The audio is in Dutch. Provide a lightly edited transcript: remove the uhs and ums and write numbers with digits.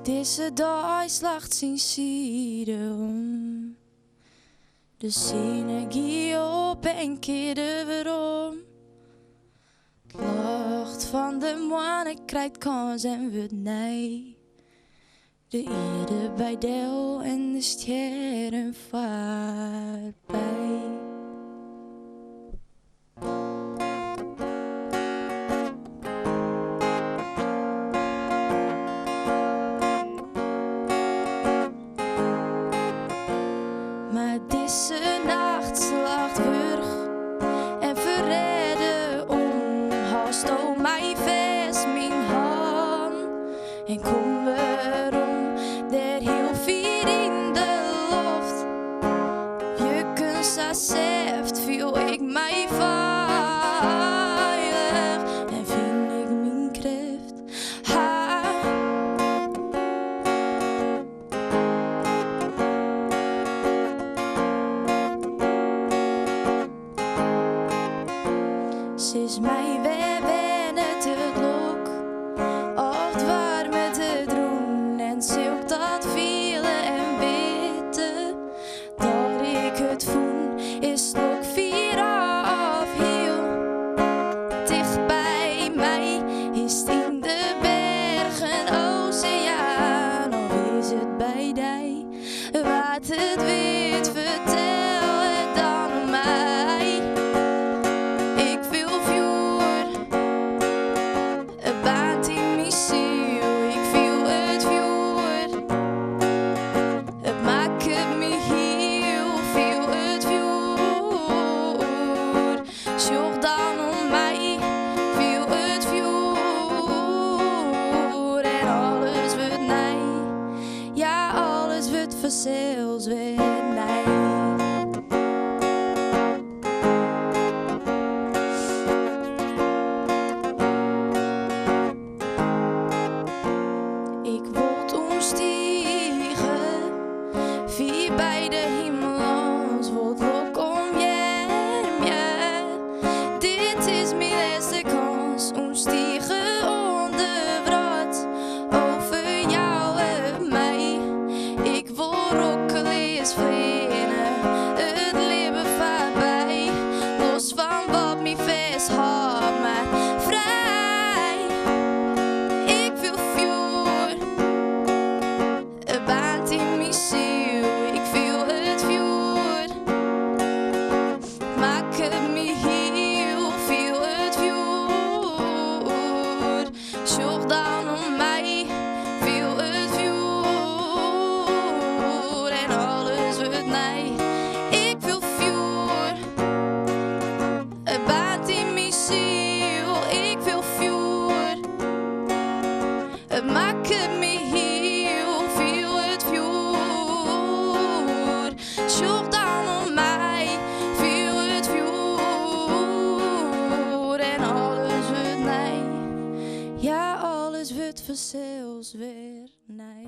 Deze dag slacht zijn ziede om. De synergie op en keerde weer om. Het lacht van de mannen krijgt kans en wordt nee. De ierde bij Del en de sterren vaart bij. Maar deze nacht slacht wurg en verredde om. Hast o mij vast mijn hand en kom weerom. Der heel vier in de loft. Je kunt zo zegt, viel ik mij veilig en vind ik mijn kracht. Ze is mij weer wennen te lok, ocht waar met het roen en zulk dat vielen en witte. Dat ik het voel is nog vier af heel dicht bij mij. Is het in de bergen oceaan of is het bij dij? Wat het weet vertel het dan aan mij. Ik wil fjoer, een baant in mijn ziel. Ik wil het fjoer, het maakt me heel veel het fjoer. Zorg dan om mij, wil het fjoer. En alles wordt nee, ja alles wordt vanzelfs weer nee. Ik word omstiegen, vier bij de hemels, wordt lok om je. Dit is mijn laatste kans, omstiegen onder wrat, over jou en mij. Ik word rokkelees vrienden, het leven voorbij, los van wat mij vasthoudt, maar vrij. Ik wil fjoer, een baant in mijn ziel. Ik wil het fjoer, maak het me heel veel het fjoer. Zorg dan om mij, wil het fjoer. En alles wordt nee. Ik wil fjoer, een baant in mijn ziel. Ik wil fjoer, het maakt me heel veel het fjoer. Zorg dan om mij, veel het fjoer. En alles wordt nee, ja alles wordt vanzelfs weer nee.